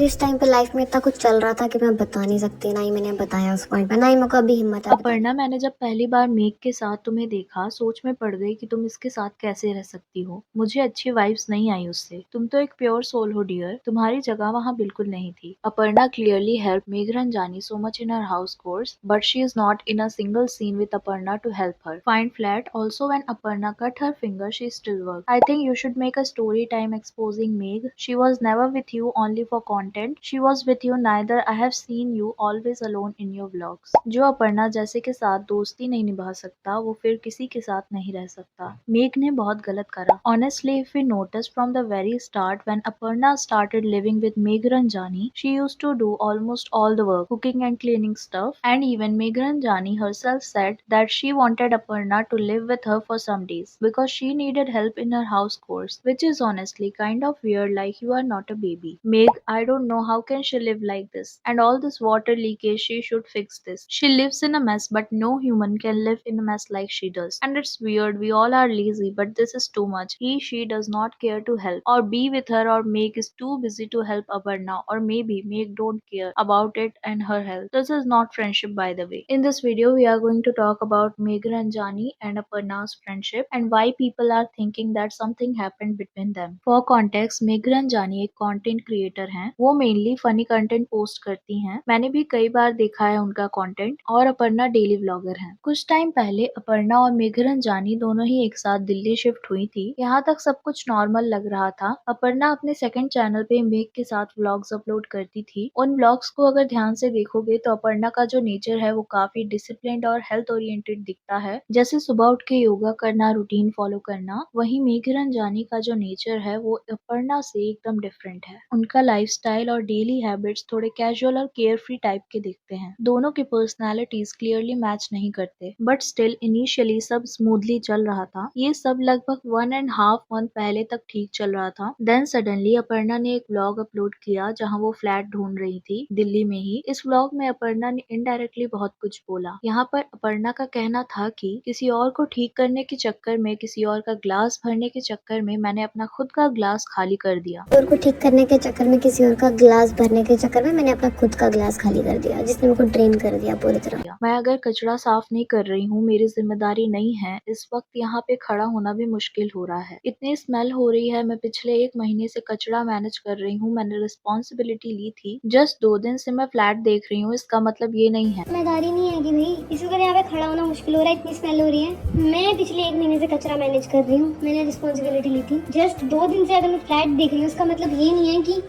इस टाइम पे लाइफ में इतना कुछ चल रहा था कि मैं बता नहीं सकती, ना ही मैंने बताया उस पॉइंट पे, ना ही मेरे को अभी हिम्मत है बताने अपर्णा, मैंने जब पहली बार मेघ के साथ तुम्हें देखा, सोच में पड़ गई कि तुम इसके साथ कैसे रह सकती हो। मुझे अच्छी वाइब्स नहीं आई उससे। तुम तो एक प्योर सोल हो डियर, तुम्हारी जगह वहाँ बिल्कुल नहीं थी। Aparna clearly help Megharanjani so much in her house chores, but she is not in a single scene with Aparna to help her find flat. Also, when Aparna cut her finger, she still worked. I think you should make a story time exposing Meg. She was never with you only for content. She was with you neither. I have seen you always alone in your vlogs. जो अपर्णा जैसे के साथ दोस्ती नहीं निभा सकता, वो फिर किसी के साथ नहीं रह सकता। मेघ ने बहुत गलत करा। Honestly, if we noticed from the very start, when Aparna started living with Megh Ranjani, she used to do almost all the work, cooking and cleaning stuff, and even Megh Ranjani herself said that she wanted Aparna to live with her for some days because she needed help in her house chores, which is honestly kind of weird, like you are not a baby. Megh, I don't know how can she live like this. And all this water leakage, she should fix this. She lives in a mess, but no human can live in a mess like she does. And it's weird, we all are lazy, but this is too much. She does not care to help or be with her, or Meg is too busy to help Aparna, or maybe Meg don't care about it and her health. This is not friendship, by the way. In this video, we are going to talk about Meg Ranjani and Aparna's friendship and why people are thinking that something happened between them. For context, Meg Ranjani एक content creator हैं। वो mainly funny content post करती हैं। मैंने भी कई बार देखा है उनका कंटेंट। और अपर्णा डेली व्लॉगर हैं। कुछ टाइम पहले अपर्णा और मेघरंजानी दोनों ही एक साथ दिल्ली शिफ्ट हुई थी। यहाँ तक सब कुछ नॉर्मल लग रहा था। अपर्णा अपने सेकंड चैनल पे मेघ के साथ व्लॉग्स अपलोड करती थी। उन व्लॉग्स को अगर ध्यान से देखोगे तो अपर्णा का जो नेचर है वो काफी डिसिप्लिन्ड और हेल्थ ओरिएंटेड दिखता है, जैसे सुबह उठ के योगा करना, रूटीन फॉलो करना। वहीं मेघरंजानी का जो नेचर है वो अपर्णा से एकदम डिफरेंट है। उनका लाइफस्टाइल और डेली हैबिट्स थोड़े कैजुअल और केयर फ्री टाइप के दिखते हैं। दोनों की पर्सनालिटीज क्लियरली मैच नहीं करते, बट स्टिल इनिशियली सब स्मूथली चल रहा था। ये सब लगभग 1.5 मंथ पहले तक ठीक चल रहा था। देन सडनली अपर्णा ने एक व्लॉग अपलोड किया जहां वो फ्लैट ढूंढ रही थी दिल्ली में ही। इस व्लॉग में अपर्णा ने इनडायरेक्टली बहुत कुछ बोला। यहाँ पर अपर्णा का कहना था कि किसी और को ठीक करने के चक्कर में, किसी और का ग्लास भरने के चक्कर में मैंने अपना खुद का ग्लास खाली कर दिया। और को ठीक करने के चक्कर में, किसी और का ग्लास भरने के चक्कर में मैंने अपना खुद का ग्लास खाली कर दिया, जिसने मेरे को ड्रेन कर दिया पूरी तरह। मैं अगर कचरा साफ नहीं कर रही हूँ, मेरी जिम्मेदारी नहीं है। इस वक्त यहाँ पे खड़ा होना भी मुश्किल हो रहा है। इतनी स्मेल हो रही है। मैं पिछले 1 महीने से कचरा मैनेज कर रही हूँ। मैंने रिस्पॉन्सिबिलिटी ली थी। जस्ट 2 दिन से मैं फ्लैट देख रही हूँ, इसका मतलब ये नहीं है। जिम्मेदारी नहीं है कि भाई इसी वजह यहाँ पे खड़ा होना मुश्किल हो रहा है, इतनी स्मेल हो रही है। मैं पिछले 1 महीने से कचरा मैनेज कर रही हूँ, मैंने रिस्पॉन्सिबिलिटी ली थी। जस्ट 2 दिन से अगर मैं फ्लैट देख रही हूँ, इसका मतलब ये नहीं है कि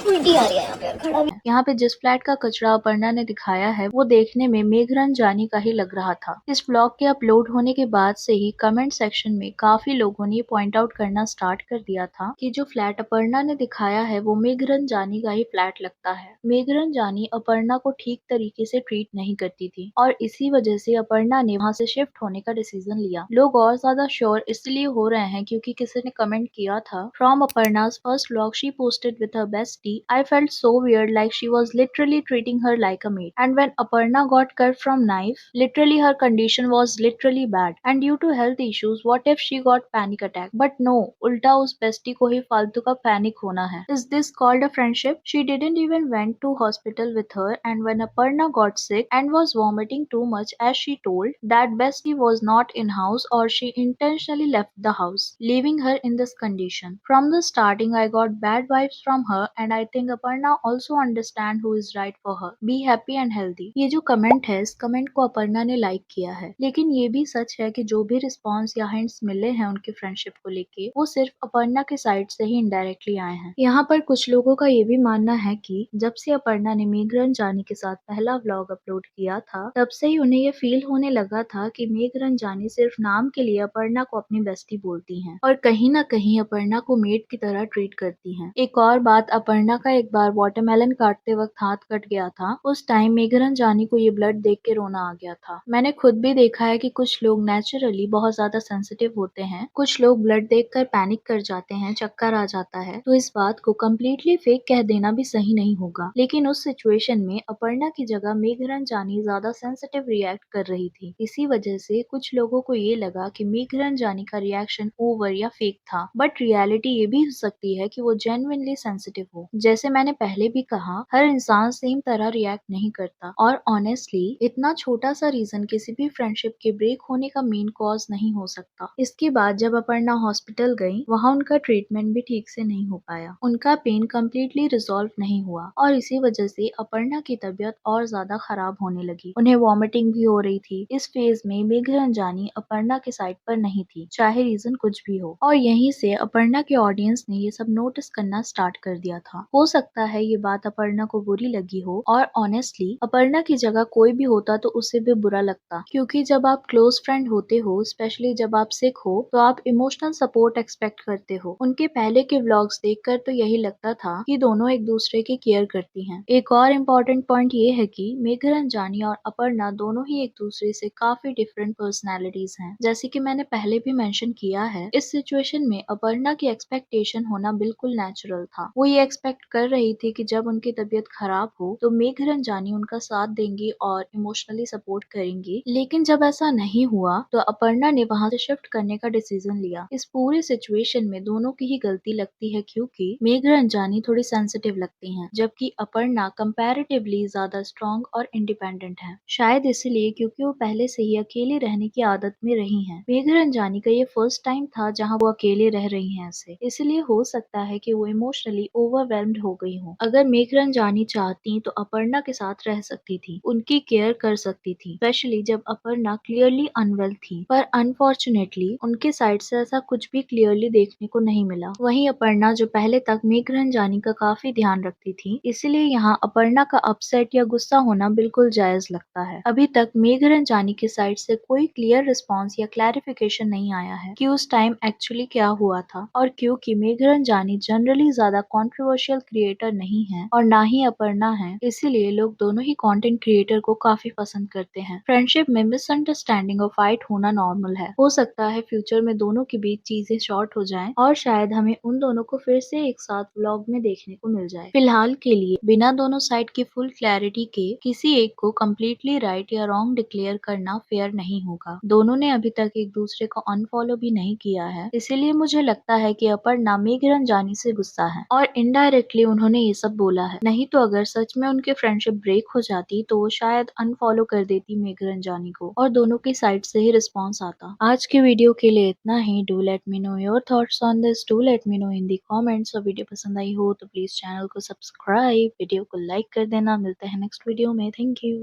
उल्टी आ रही है यहाँ पे खड़ा भी। यहाँ पे जिस फ्लैट का कचरा अपर्णा ने दिखाया है वो देखने में मेघरंजानी का ही लग रहा था। इस ब्लॉग के अपलोड होने के बाद से ही कमेंट सेक्शन में काफी लोगों ने पॉइंट आउट करना स्टार्ट कर दिया था कि जो फ्लैट अपर्णा ने दिखाया है वो मेघरंजानी का ही फ्लैट लगता है। मेघरंजानी अपर्णा को ठीक तरीके से ट्रीट नहीं करती थी और इसी वजह से अपर्णा ने वहाँ से शिफ्ट होने का डिसीजन लिया। लोग और ज्यादा श्योर इसलिए हो रहे हैं क्योंकि किसी ने कमेंट किया था, from अपर्णा's first vlog she posted with her bestie, I felt so weird, like she was literally treating her like a maid. And when Aparna got cut from knife, literally her condition was literally bad. And due to health issues, what if she got panic attack? But no, उल्टा उस bestie को ही फालतू का panic होना है। Is this called a friendship? She didn't even went to hospital with her, and when Aparna got sick and was vomiting too much, as she told, that bestie was not in house, or she intentionally left the house, leaving her in this condition. From the starting, I got bad vibes from her, and I think Aparna also understand who is right for her. Be happy and healthy. ये जो comment है, इस comment को अपर्णा ने like किया है, लेकिन ये भी सच है कि जो भी रिस्पॉन्स या हिंट्स मिले हैं उनके फ्रेंडशिप को लेके, वो सिर्फ अपर्णा के साइड से ही इनडायरेक्टली आए हैं। यहाँ पर कुछ लोगों का ये भी मानना है कि जब से अपर्णा ने मेघरंजानी के साथ पहला व्लॉग अपलोड किया था, तब से ही उन्हें ये फील होने लगा था कि मेघरंजानी सिर्फ नाम के लिए अपर्णा को अपनी बेस्टी बोलती हैं और कहीं ना कहीं अपर्णा को मेड की तरह ट्रीट करती हैं। एक और बात, अपर्णा का एक बार वाटरमेलन काटने काटते वक्त हाथ कट गया था, उस टाइम मेघा रंजानी को ये ब्लड देख के रोना आ गया था। मैंने खुद भी देखा है कि कुछ लोग नेचुरली बहुत ज्यादा सेंसिटिव होते हैं, कुछ लोग ब्लड देखकर पैनिक कर जाते हैं, चक्कर आ जाता है। तो इस बात को कम्प्लीटली फेक कह देना भी सही नहीं होगा, लेकिन उस सिचुएशन में अपर्णा की जगह मेघा रंजानी ज्यादा सेंसिटिव रिएक्ट कर रही थी। इसी वजह से कुछ लोगों को ये लगा कि मेघा रंजानी का रिएक्शन ओवर या फेक था, बट रियलिटी ये भी हो सकती है कि वो जेन्युइनली सेंसिटिव हो। जैसे मैंने पहले भी कहा, हर इंसान सेम तरह रिएक्ट नहीं करता, और ऑनेस्टली इतना छोटा सा रीजन किसी भी फ्रेंडशिप के ब्रेक होने का मेन कॉज नहीं हो सकता। इसके बाद जब अपर्णा हॉस्पिटल गई, वहाँ उनका ट्रीटमेंट भी ठीक से नहीं हो पाया, उनका पेन कम्प्लीटली रिजॉल्व नहीं हुआ, और इसी वजह से अपर्णा की तबीयत और ज्यादा खराब होने लगी। उन्हें वॉमिटिंग भी हो रही थी। इस फेज में मेघा रंजानी अपर्णा के साइड पर नहीं थी, चाहे रीजन कुछ भी हो, और यहीं से अपर्णा के ऑडियंस ने ये सब नोटिस करना स्टार्ट कर दिया था। हो सकता है ये बात अपर्णा को बुरी लगी हो, और ऑनेस्टली अपर्णा की जगह कोई भी होता तो उसे भी बुरा लगता, क्योंकि जब आप क्लोज फ्रेंड होते हो, स्पेशली जब आप सिक हो, तो आप इमोशनल सपोर्ट एक्सपेक्ट करते हो। उनके पहले के व्लॉग्स देखकर तो यही लगता था कि दोनों एक दूसरे की केयर करती हैं। एक और इम्पोर्टेंट पॉइंट ये है कि मेघा रंजानी और अपर्णा दोनों ही एक दूसरे से काफी डिफरेंट पर्सनैलिटीज हैं। जैसे कि मैंने पहले भी मेंशन किया है, इस सिचुएशन में अपर्णा की एक्सपेक्टेशन होना बिल्कुल नेचुरल था। वो ये एक्सपेक्ट कर रही थी कि जब उनकी तबीयत खराब हो तो मेघा रंजानी उनका साथ देंगी और इमोशनली सपोर्ट करेंगी, लेकिन जब ऐसा नहीं हुआ तो अपर्णा ने वहां से शिफ्ट करने का डिसीजन लिया। इस पूरे सिचुएशन में दोनों की ही गलती लगती है, क्योंकि मेघा रंजानी थोड़ी सेंसिटिव लगती हैं, जबकि अपर्णा कंपैरेटिवली ज्यादा स्ट्रॉन्ग और इंडिपेंडेंट है। शायद इसलिए क्योंकि वो पहले से ही अकेले रहने की आदत में रही हैं। मेघा रंजानी का ये फर्स्ट टाइम था जहाँ वो अकेले रह रही हैं ऐसे, इसलिए हो सकता है कि वो इमोशनली ओवरवेल्म्ड हो गई हो। अगर मेघा रंजानी चाहती तो अपर्णा के साथ रह सकती थी, उनकी केयर कर सकती थी, स्पेशली जब अपर्णा क्लियरली अनवेल थी, पर अनफॉर्चुनेटली उनके साइड से ऐसा कुछ भी क्लियरली देखने को नहीं मिला। वहीं अपर्णा जो पहले तक मेघा रंजानी का काफी ध्यान रखती थी, इसलिए यहाँ अपर्णा का अपसेट या गुस्सा होना बिल्कुल जायज लगता है। अभी तक मेघा रंजानी की साइड से कोई क्लियर रिस्पॉन्स या क्लैरिफिकेशन नहीं आया है कि उस टाइम एक्चुअली क्या हुआ था, और क्योंकि मेघा रंजानी जनरली ज्यादा कंट्रोवर्शियल क्रिएटर नहीं है और ना ही अपर्णा है, इसीलिए लोग दोनों ही कंटेंट क्रिएटर को काफी पसंद करते हैं। फ्रेंडशिप में मिसअंडरस्टैंडिंग और फाइट होना नॉर्मल है। हो सकता है फ्यूचर में दोनों के बीच चीजें शॉर्ट हो जाएं, और शायद हमें उन दोनों को फिर से एक साथ व्लॉग में देखने को मिल जाए। फिलहाल के लिए बिना दोनों साइड की फुल क्लैरिटी के किसी एक को कम्प्लीटली राइट या रॉन्ग डिक्लेयर करना फेयर नहीं होगा। दोनों ने अभी तक एक दूसरे को अनफॉलो भी नहीं किया है, इसीलिए मुझे लगता है कि अपर्णा मेघा रंजानी से गुस्सा है और इनडायरेक्टली उन्होंने ये सब बोला है। नहीं तो अगर सच में उनके फ्रेंडशिप ब्रेक हो जाती तो वो शायद अनफॉलो कर देती मेघा रंजानी को, और दोनों की साइड से ही रिस्पॉन्स आता। आज की वीडियो के लिए इतना ही। Do let me know your thoughts on this, do let me know in the comments. और वीडियो पसंद आई हो तो प्लीज चैनल को सब्सक्राइब, वीडियो को लाइक कर देना। मिलते हैं नेक्स्ट वीडियो में। Thank you.